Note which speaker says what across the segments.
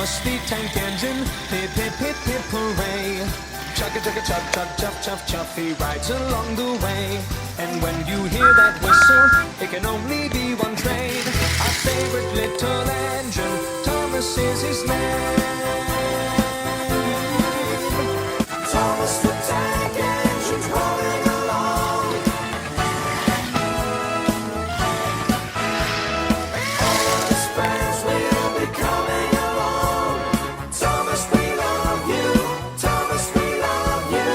Speaker 1: Thomas the Tank Engine, hip hip hip hip hooray. Chugga chugga chug chug chuff chuff chuff, he rides along the way. And when you hear that whistle, it can only be one train. Our favorite little engine, Thomas is his name. Thomas the Tank Engine's rolling along. All his friends will be coming along. Thomas, we love you. Thomas, we love you.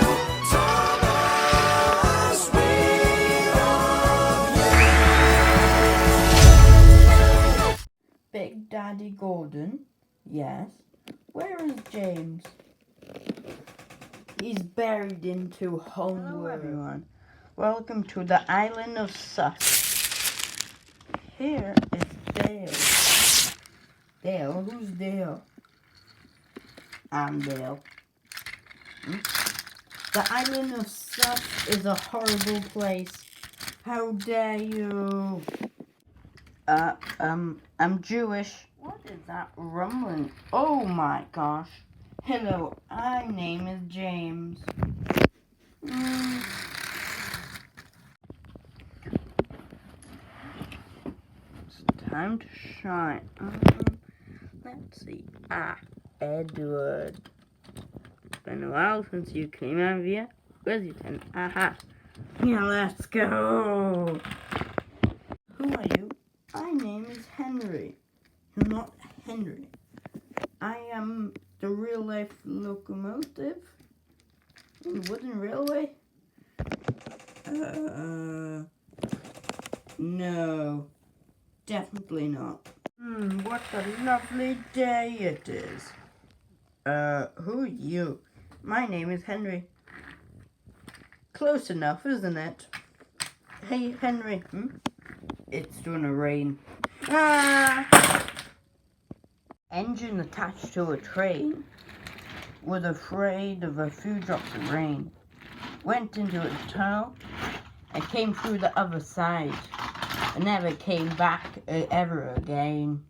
Speaker 1: Thomas, we love you.
Speaker 2: Big Daddy Gordon? Yes. Where is James? He's buried into homework. Hello everyone. Welcome to the island of Sus. Here is Dale. Dale? Who's Dale? I'm Dale. The island of Sus is a horrible place. How dare you? I'm Jewish. What is that rumbling? Oh my gosh. Hello, my name is James. It's time to shine. Let's see. Edward. It's been a while since you came out here. Where's your pen? Aha. Yeah, let's go. Who are you? My name is Henry. You're not Henry. I am the real life locomotive in the wooden railway. No, definitely not. What a lovely day it is. Who are you? My name is Henry. Close enough, isn't it? Hey, Henry. It's gonna rain. Engine attached to a train. Was afraid of a few drops of rain. Went into a tunnel and came through the other side. And never came back ever again.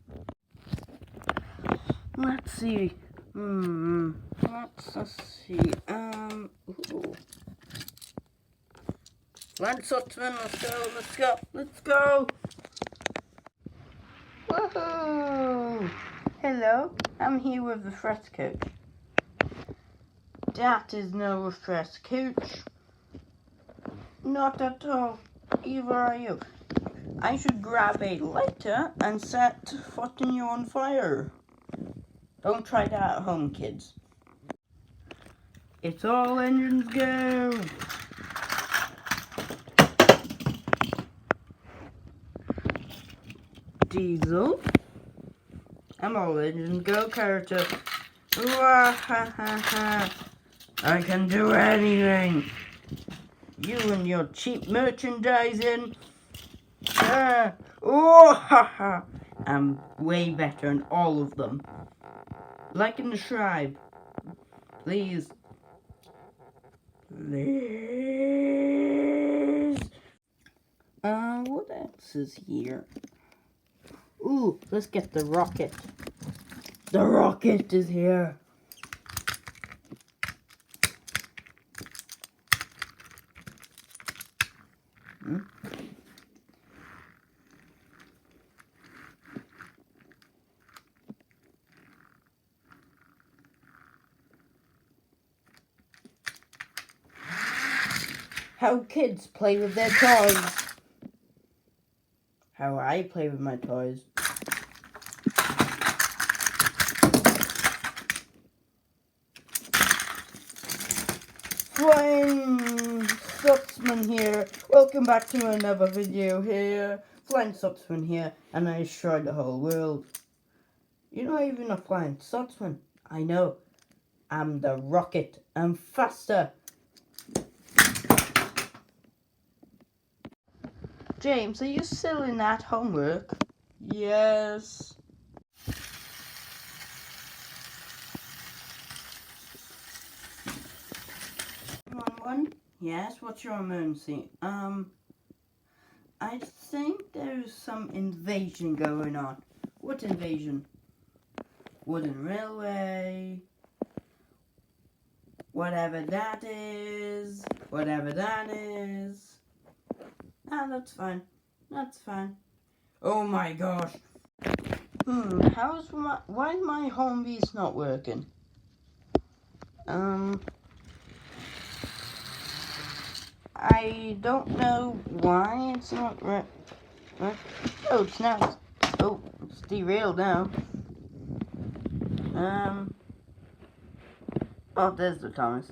Speaker 2: Let's see. Let's see. Ooh. Lance Sutzman, let's go. Woohoo! Hello, I'm here with the fresh coach. That is no fresh coach. Not at all. Either are you. I should grab a lighter and set footing you on fire. Don't try that at home, kids. It's all engines go. Diesel. I'm all engines go, character. I can do anything. You and your cheap merchandising. I'm way better than all of them. Like and subscribe. Please. What else is here? Ooh, let's get the rocket. The rocket is here. How kids play with their toys. How I play with my toys. Flying Sutzman here. Welcome back to another video here. Flying Sutzman here, and I destroyed the whole world. You're not even a flying Sutzman. I know. I'm the rocket. I'm faster. James, are you still in that homework? Yes. One? Yes, what's your emergency? I think there's some invasion going on. What invasion? wooden railway, whatever that is. Ah, that's fine. Oh my gosh. Why is my home base not working? I don't know why it's not right. Oh, it's now. Oh, it's derailed now. Oh, there's the Thomas.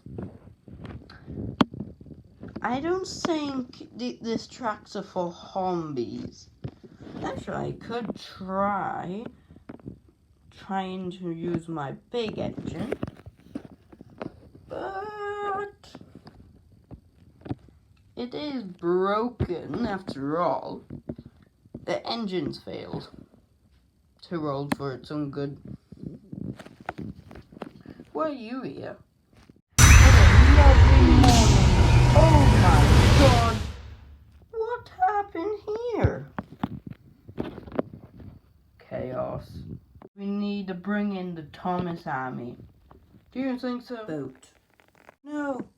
Speaker 2: I don't think this tractor for zombies. Actually, I could trying to use my big engine, but it is broken after all. The engine's failed to roll for its own good. Why are you here? What a lovely morning. Oh my god. What happened here? Chaos. We need to bring in the Thomas army. Do you think so? Boat. No.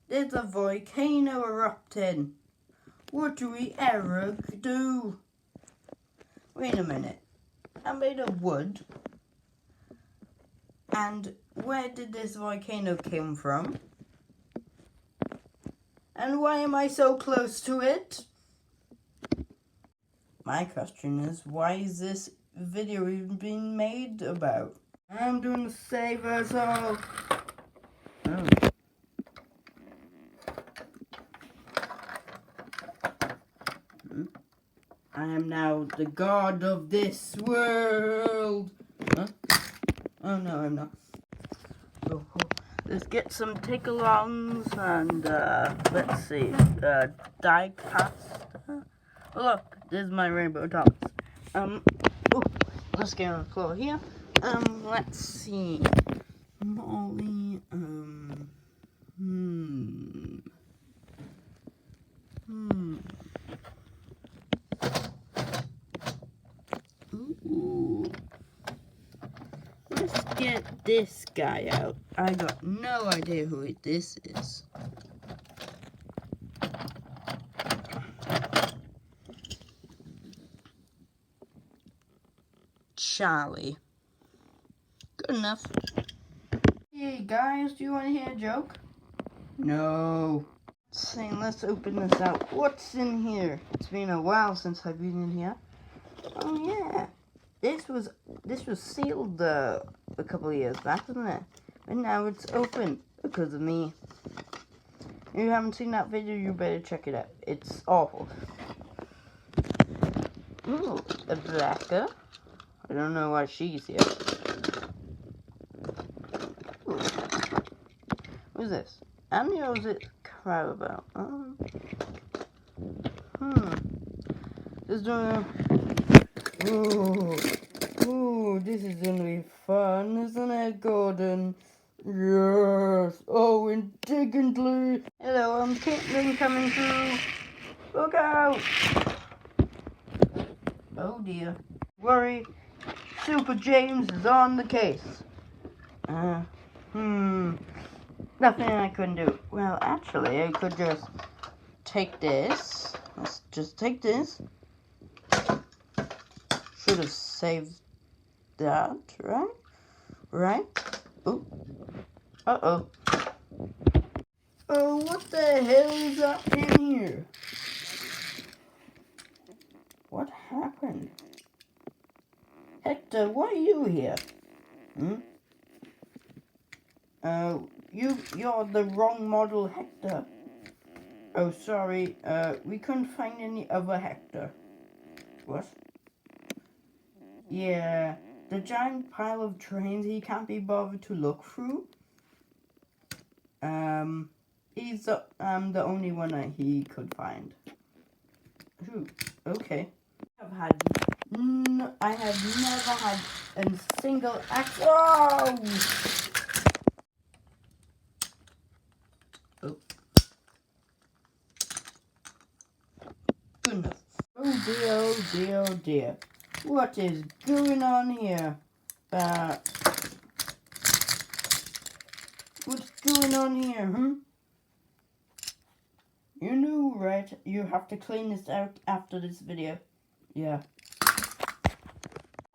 Speaker 2: There's a volcano erupting. What do we ever do? Wait a minute. I made of wood. And where did this volcano come from? And why am I so close to it? My question is, why is this video even being made about? I'm doing to save us all. Oh. I am now the god of this world. Huh? Oh no, I'm not. Oh. Let's get some take-alongs and let's see, die cast. Oh, look, there's my rainbow dots. Let's get on the floor here. Let's see. Molly, Ooh. Let's get this guy out. I got no idea who this is. Charlie. Good enough. Hey guys, do you want to hear a joke? No. Saying, let's open this out. What's in here? It's been a while since I've been in here. Oh yeah. This was sealed a couple of years back, wasn't it? And now it's open because of me. If you haven't seen that video, you better check it out. It's awful. Ooh, a blacker. I don't know why she's here. Ooh. Who's this? Annie or is it Carabelle? This is doing Ooh, this is gonna be fun, isn't it, Gordon? Yes. Oh, indignantly. Hello, I'm Caitlin coming through. Look out! Oh dear. Worry. Super James is on the case. Nothing I couldn't do. Well, actually, I could just take this. Let's just take this. Should have saved that, right? Right? Ooh. Uh-oh. Oh, what the hell is up in here? What happened? Hector, why are you here? You're the wrong model, Hector. Oh, sorry. We couldn't find any other Hector. What? Yeah, the giant pile of trains he can't be bothered to look through. He's the only one he could find. Ooh, okay. I have never had a single Oh! Oh. Goodness. Oh dear, oh dear, oh dear. What is going on here? doing on here, You knew, right? You have to clean this out after this video. Yeah.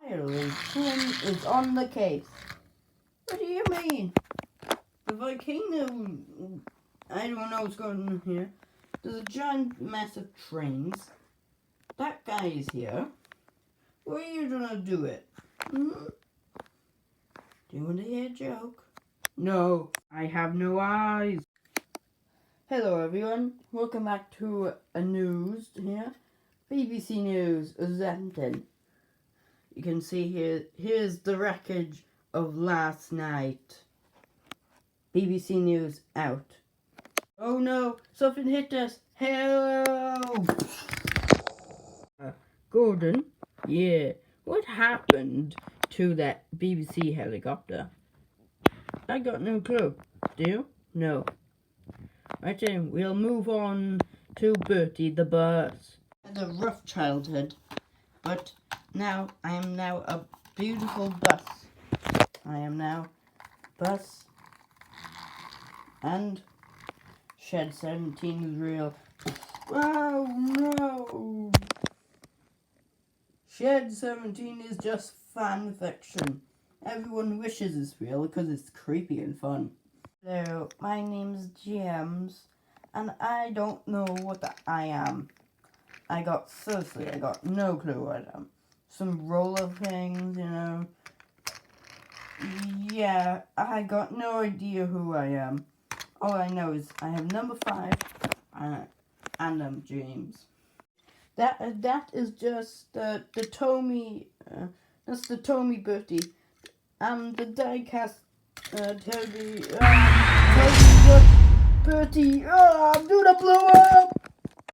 Speaker 2: Finally, Tim is on the case. What do you mean? The volcano, I don't know what's going on here. There's a giant massive trains. That guy is here. Where are you gonna do it? Do you want to hear a joke? No, I have no eyes. Hello everyone, welcome back to a news here. BBC News Zenton. You can see here's the wreckage of last night. BBC News out. Oh no, something hit us. Help! Gordon? Yeah, what happened to that BBC helicopter? I got no clue. Do you? No. Right then, we'll move on to Bertie the bus. I had a rough childhood, but now I am now a beautiful bus. I am now bus, and Shed 17 is real. Oh no! Shed 17 is just fan fiction. Everyone wishes it's real because it's creepy and fun. Hello, my name's James, and I don't know what I am. I got no clue what I am. Some roller things, you know. Yeah, I got no idea who I am. All I know is I have number 5, and I'm James. That is just the Tommy. That's the Tommy Bertie. The diecast Toby. Toby Bertie. I'm gonna blow up.